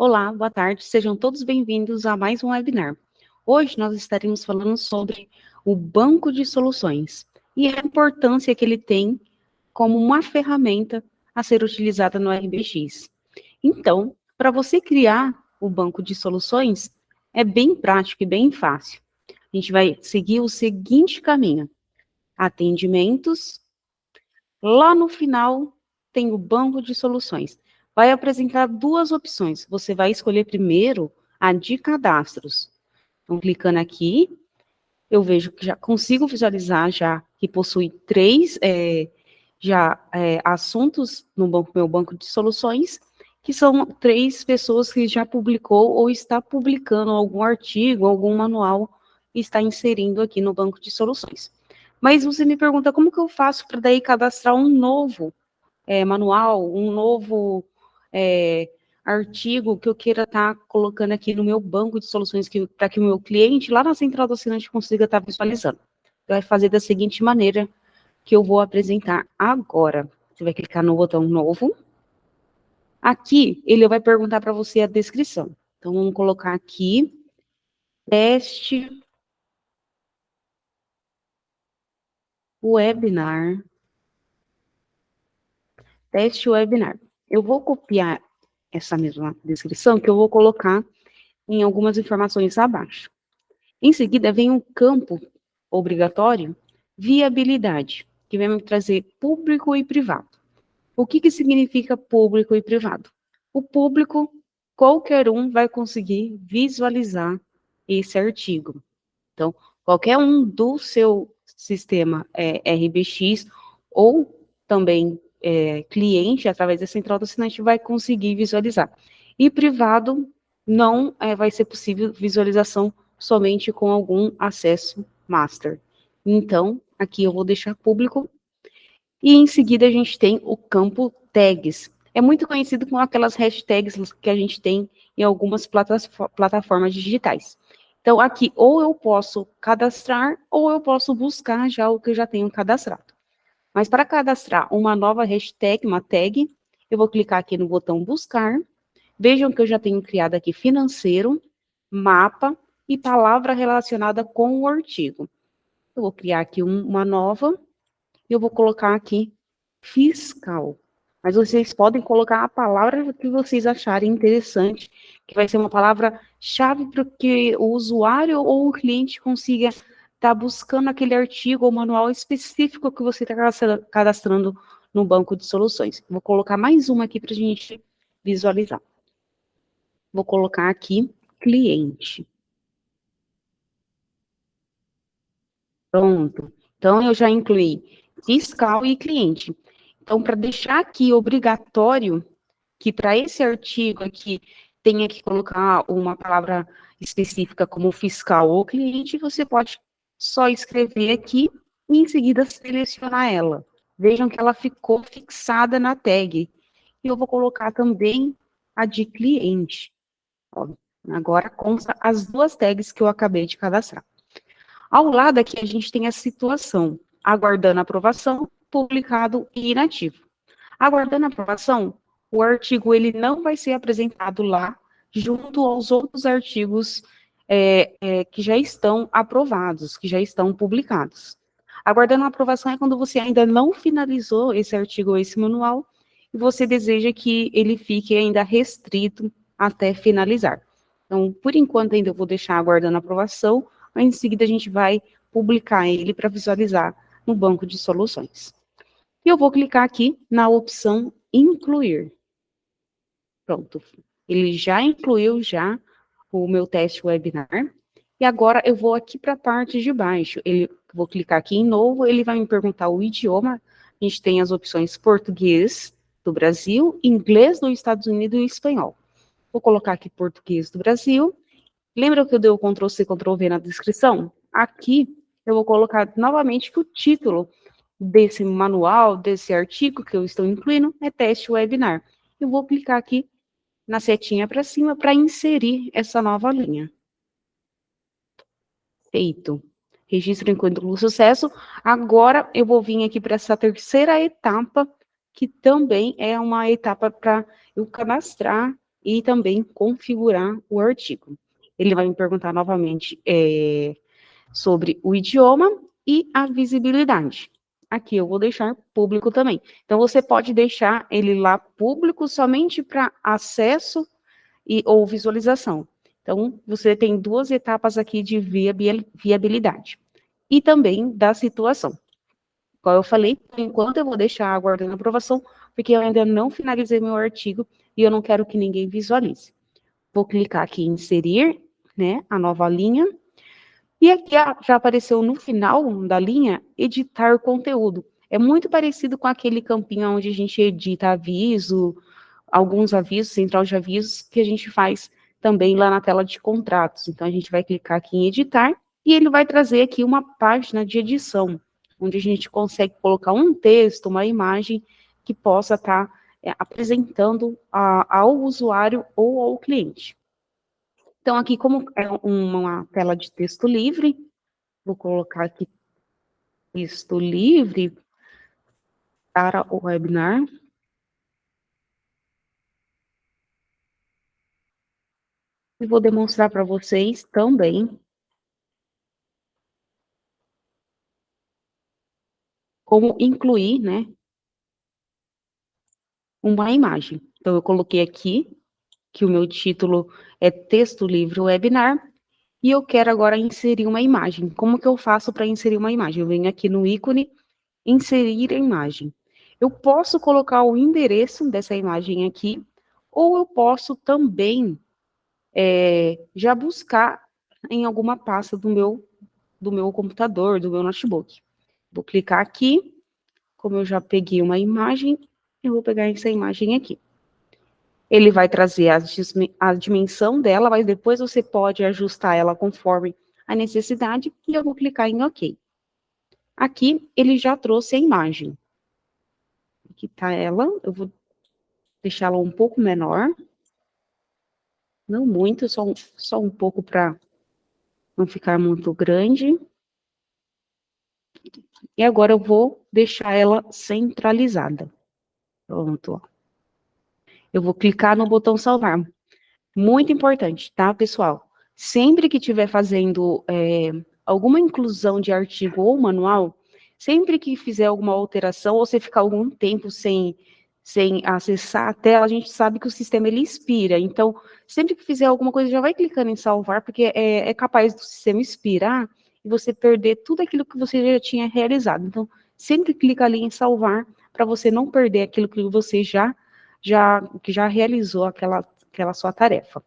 Olá, boa tarde, sejam todos bem-vindos a mais um webinar. Hoje nós estaremos falando sobre o banco de soluções e a importância que ele tem como uma ferramenta a ser utilizada no RBX. Então, para você criar o banco de soluções, é bem prático e bem fácil. A gente vai seguir o seguinte caminho: atendimentos, lá no final tem o banco de soluções. Vai apresentar duas opções. Você vai escolher primeiro a de cadastros. Então, clicando aqui, eu vejo que já consigo visualizar já que possui três assuntos no meu banco de soluções, que são três pessoas que já publicou ou está publicando algum artigo, algum manual e está inserindo aqui no banco de soluções. Mas você me pergunta como que eu faço para daí cadastrar um novo manual, um novo artigo que eu queira estar colocando aqui no meu banco de soluções para que o meu cliente lá na central do assinante consiga estar visualizando. Vai fazer da seguinte maneira que eu vou apresentar agora. Você vai clicar no botão novo. Aqui, ele vai perguntar para você a descrição. Então, vamos colocar aqui, teste webinar. Teste webinar. Eu vou copiar essa mesma descrição que eu vou colocar em algumas informações abaixo. Em seguida, vem um campo obrigatório, viabilidade, que vai me trazer público e privado. O que significa público e privado? O público, qualquer um vai conseguir visualizar esse artigo. Então, qualquer um do seu sistema RBX ou também cliente, através da central do assinante, vai conseguir visualizar. E privado, não vai ser possível visualização somente com algum acesso master. Então, aqui eu vou deixar público. E em seguida a gente tem o campo tags. É muito conhecido com aquelas hashtags que a gente tem em algumas plataformas digitais. Então, aqui, ou eu posso cadastrar, ou eu posso buscar já o que eu já tenho cadastrado. Mas para cadastrar uma nova hashtag, uma tag, eu vou clicar aqui no botão buscar. Vejam que eu já tenho criado aqui financeiro, mapa e palavra relacionada com o artigo. Eu vou criar aqui uma nova e eu vou colocar aqui fiscal. Mas vocês podem colocar a palavra que vocês acharem interessante, que vai ser uma palavra-chave para que o usuário ou o cliente consiga estar buscando aquele artigo ou manual específico que você está cadastrando no banco de soluções. Vou colocar mais uma aqui para a gente visualizar. Vou colocar aqui cliente. Pronto. Então, eu já incluí fiscal e cliente. Então, para deixar aqui obrigatório que para esse artigo aqui tenha que colocar uma palavra específica como fiscal ou cliente, você pode só escrever aqui e em seguida selecionar ela. Vejam que ela ficou fixada na tag. E eu vou colocar também a de cliente. Ó, agora consta as duas tags que eu acabei de cadastrar. Ao lado aqui a gente tem a situação, aguardando aprovação, publicado e inativo. Aguardando aprovação, o artigo ele não vai ser apresentado lá, junto aos outros artigos que já estão aprovados, que já estão publicados. Aguardando aprovação é quando você ainda não finalizou esse artigo ou esse manual, e você deseja que ele fique ainda restrito até finalizar. Então, por enquanto, ainda eu vou deixar aguardando aprovação, mas em seguida a gente vai publicar ele para visualizar no banco de soluções. E eu vou clicar aqui na opção incluir. Pronto. Ele já incluiu já o meu teste webinar. E agora eu vou aqui para a parte de baixo. Vou clicar aqui em novo, ele vai me perguntar o idioma. A gente tem as opções português do Brasil, inglês dos Estados Unidos e espanhol. Vou colocar aqui português do Brasil. Lembra que eu dei o Ctrl+C, Ctrl+V na descrição? Aqui eu vou colocar novamente que o título desse manual, desse artigo que eu estou incluindo, é teste webinar. Eu vou clicar aqui na setinha para cima para inserir essa nova linha. Feito. Registro enquanto com sucesso. Agora eu vou vir aqui para essa terceira etapa, que também é uma etapa para eu cadastrar e também configurar o artigo. Ele vai me perguntar novamente sobre o idioma e a visibilidade. Aqui eu vou deixar público também. Então, você pode deixar ele lá público somente para acesso ou visualização. Então, você tem duas etapas aqui de viabilidade. E também da situação. Como eu falei, por enquanto eu vou deixar aguardando a aprovação, porque eu ainda não finalizei meu artigo e eu não quero que ninguém visualize. Vou clicar aqui em inserir, né, a nova linha. E aqui já apareceu no final da linha, editar conteúdo. É muito parecido com aquele campinho onde a gente edita aviso, alguns avisos, central de avisos, que a gente faz também lá na tela de contratos. Então, a gente vai clicar aqui em editar, e ele vai trazer aqui uma página de edição, onde a gente consegue colocar um texto, uma imagem, que possa estar apresentando ao usuário ou ao cliente. Então, aqui, como é uma tela de texto livre, vou colocar aqui texto livre para o webinar. E vou demonstrar para vocês também como incluir, né, uma imagem. Então, eu coloquei aqui que o meu título é texto livre webinar, e eu quero agora inserir uma imagem. Como que eu faço para inserir uma imagem? Eu venho aqui no ícone, inserir a imagem. Eu posso colocar o endereço dessa imagem aqui, ou eu posso também já buscar em alguma pasta do meu computador, do meu notebook. Vou clicar aqui, como eu já peguei uma imagem, eu vou pegar essa imagem aqui. Ele vai trazer a dimensão dela, mas depois você pode ajustar ela conforme a necessidade, e eu vou clicar em OK. Aqui, ele já trouxe a imagem. Aqui está ela, eu vou deixá-la um pouco menor, não muito, só um pouco para não ficar muito grande. E agora eu vou deixar ela centralizada. Pronto, ó. Eu vou clicar no botão salvar. Muito importante, tá, pessoal? Sempre que estiver fazendo alguma inclusão de artigo ou manual, sempre que fizer alguma alteração, ou você ficar algum tempo sem acessar a tela, a gente sabe que o sistema ele expira. Então, sempre que fizer alguma coisa, já vai clicando em salvar, porque é capaz do sistema expirar e você perder tudo aquilo que você já tinha realizado. Então, sempre clica ali em salvar, para você não perder aquilo que você já realizou aquela sua tarefa.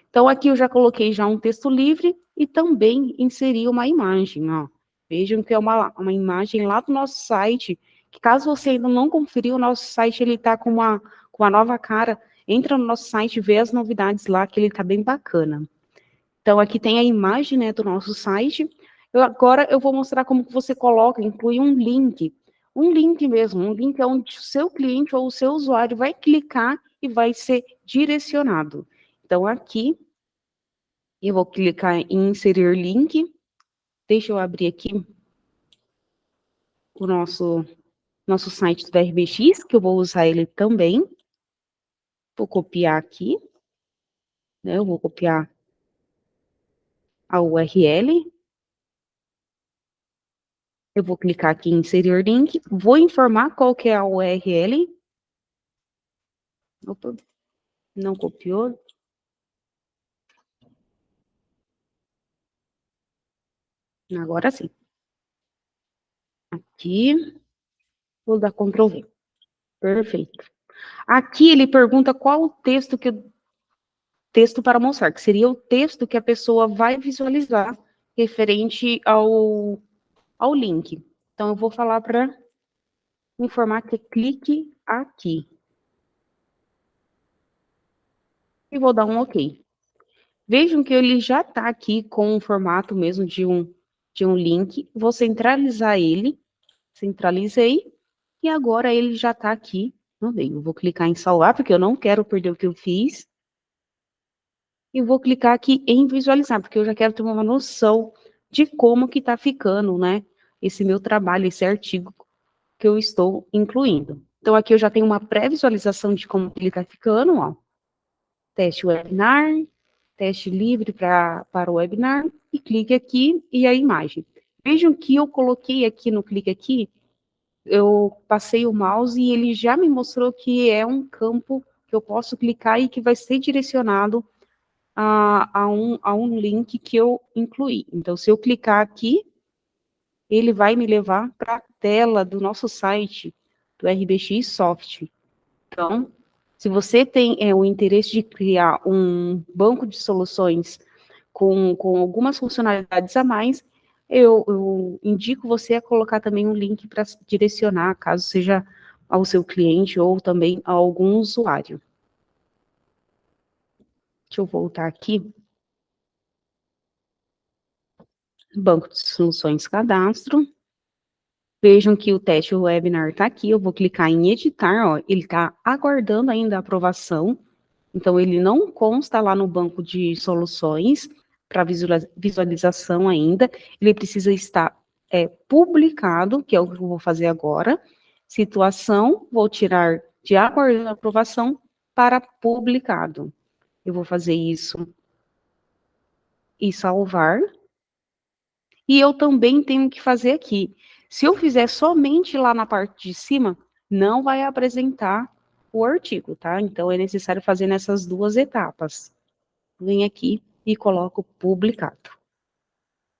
Então, aqui eu já coloquei já um texto livre e também inseri uma imagem, ó. Vejam que é uma imagem lá do nosso site, que caso você ainda não conferiu, o nosso site ele está com uma nova cara. Entra no nosso site e vê as novidades lá, que ele está bem bacana. Então, aqui tem a imagem, né, do nosso site. Agora eu vou mostrar como que você coloca, inclui um link. Um link mesmo, um link onde o seu cliente ou o seu usuário vai clicar e vai ser direcionado. Então, aqui, eu vou clicar em inserir link. Deixa eu abrir aqui o nosso site do VRBX, que eu vou usar ele também. Vou copiar aqui, né? Eu vou copiar a URL. Eu vou clicar aqui em inserir link. Vou informar qual que é a URL. Opa, não copiou. Agora sim. Aqui, vou dar Ctrl V. Perfeito. Aqui ele pergunta qual o texto para mostrar, que seria o texto que a pessoa vai visualizar referente ao link. Então, eu vou falar para informar que clique aqui. E vou dar um OK. Vejam que ele já está aqui com o formato mesmo de um link. Vou centralizar ele. Centralizei. E agora ele já está aqui no meio. Vou clicar em salvar, porque eu não quero perder o que eu fiz. E vou clicar aqui em visualizar, porque eu já quero ter uma noção de como que está ficando, né? Esse meu trabalho, esse artigo que eu estou incluindo. Então, aqui eu já tenho uma pré-visualização de como ele está ficando, ó. teste webinar, teste livre para o webinar, e clique aqui e a imagem. Vejam que eu coloquei aqui no clique aqui, eu passei o mouse e ele já me mostrou que é um campo que eu posso clicar e que vai ser direcionado a um link que eu incluí. Então, se eu clicar aqui, ele vai me levar para a tela do nosso site, do RBX Soft. Então, se você tem o interesse de criar um banco de soluções com algumas funcionalidades a mais, eu indico você a colocar também um link para direcionar, caso seja ao seu cliente ou também a algum usuário. Deixa eu voltar aqui. Banco de Soluções Cadastro. Vejam que o teste webinar está aqui, eu vou clicar em editar, ó, ele está aguardando ainda a aprovação, então ele não consta lá no banco de soluções para visualização ainda, ele precisa estar publicado, que é o que eu vou fazer agora. Situação, vou tirar de aguardando a aprovação para publicado. Eu vou fazer isso e salvar. E eu também tenho que fazer aqui. Se eu fizer somente lá na parte de cima, não vai apresentar o artigo, tá? Então, é necessário fazer nessas duas etapas. Venho aqui e coloco publicado.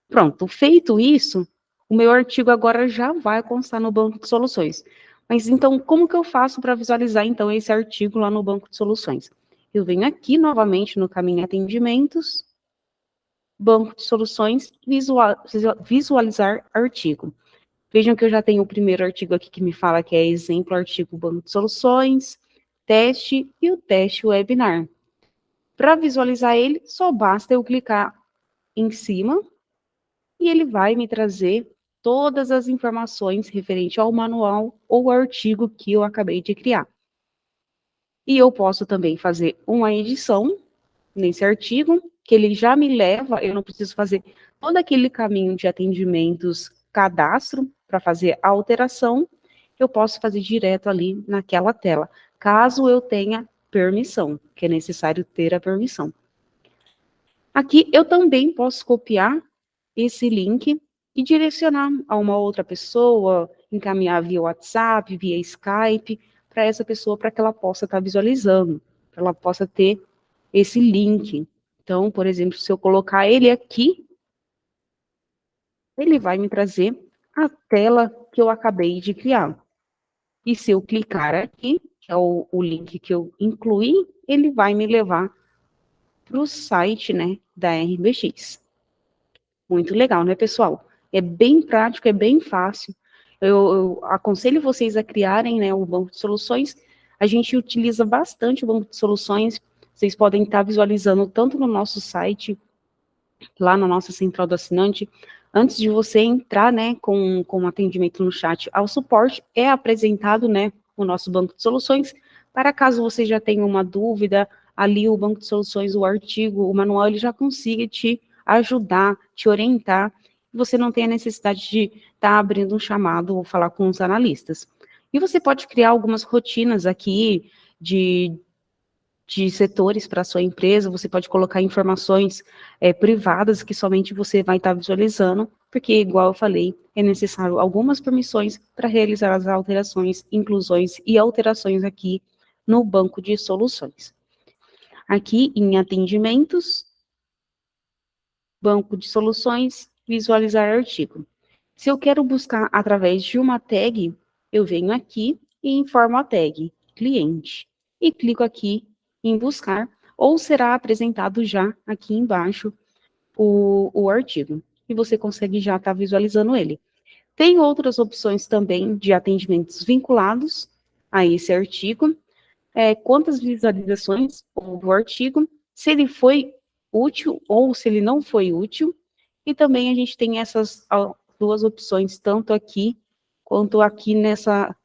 Pronto, feito isso, o meu artigo agora já vai constar no banco de soluções. Mas então, como que eu faço para visualizar, então, esse artigo lá no banco de soluções? Eu venho aqui novamente no caminho atendimentos, banco de soluções, visualizar artigo. Vejam que eu já tenho o primeiro artigo aqui que me fala que é exemplo, artigo banco de soluções, teste e o teste webinar. Para visualizar ele, só basta eu clicar em cima e ele vai me trazer todas as informações referente ao manual ou artigo que eu acabei de criar. E eu posso também fazer uma edição nesse artigo, que ele já me leva, eu não preciso fazer todo aquele caminho de atendimentos, cadastro, para fazer a alteração, eu posso fazer direto ali naquela tela, caso eu tenha permissão, que é necessário ter a permissão. Aqui eu também posso copiar esse link e direcionar a uma outra pessoa, encaminhar via WhatsApp, via Skype, para essa pessoa, para que ela possa estar visualizando, para ela possa ter esse link. Então, por exemplo, se eu colocar ele aqui, ele vai me trazer a tela que eu acabei de criar. E se eu clicar aqui, que é o link que eu incluí, ele vai me levar para o site, né, da RBX. Muito legal, né, pessoal? É bem prático, é bem fácil. Eu aconselho vocês a criarem, né, o banco de soluções. A gente utiliza bastante o banco de soluções. Vocês podem estar visualizando tanto no nosso site, lá na nossa central do assinante. Antes de você entrar, né, com atendimento no chat ao suporte, é apresentado, né, o nosso banco de soluções, para caso você já tenha uma dúvida, ali o banco de soluções, o artigo, o manual, ele já consiga te ajudar, te orientar, e você não tem a necessidade de estar abrindo um chamado ou falar com os analistas. E você pode criar algumas rotinas aqui de setores para a sua empresa, você pode colocar informações privadas que somente você vai estar visualizando, porque, igual eu falei, é necessário algumas permissões para realizar as alterações, inclusões e alterações aqui no banco de soluções. Aqui em atendimentos, banco de soluções, visualizar artigo. Se eu quero buscar através de uma tag, eu venho aqui e informo a tag cliente e clico aqui em buscar, ou será apresentado já aqui embaixo o artigo, e você consegue já estar visualizando ele. Tem outras opções também de atendimentos vinculados a esse artigo, quantas visualizações houve o artigo, se ele foi útil ou se ele não foi útil, e também a gente tem essas duas opções, tanto aqui quanto aqui nessa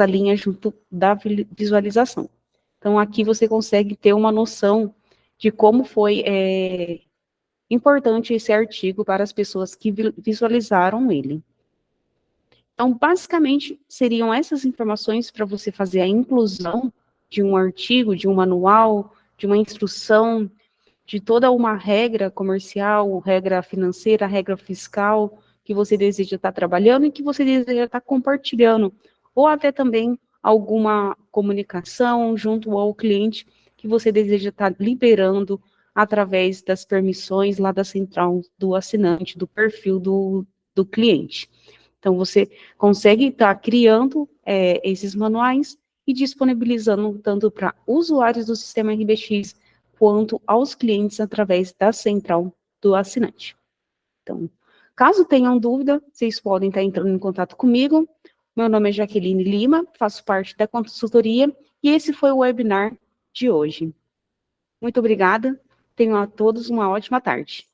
linha junto da visualização. Então, aqui você consegue ter uma noção de como foi importante esse artigo para as pessoas que visualizaram ele. Então, basicamente, seriam essas informações para você fazer a inclusão de um artigo, de um manual, de uma instrução, de toda uma regra comercial, regra financeira, regra fiscal, que você deseja estar trabalhando e que você deseja estar compartilhando, ou até também alguma comunicação junto ao cliente que você deseja estar liberando através das permissões lá da central do assinante, do perfil do cliente. Então, você consegue estar criando esses manuais e disponibilizando tanto para usuários do sistema RBX quanto aos clientes através da central do assinante. Então, caso tenham dúvida, vocês podem estar entrando em contato comigo. Meu nome é Jaqueline Lima, faço parte da consultoria e esse foi o webinar de hoje. Muito obrigada, tenham a todos uma ótima tarde.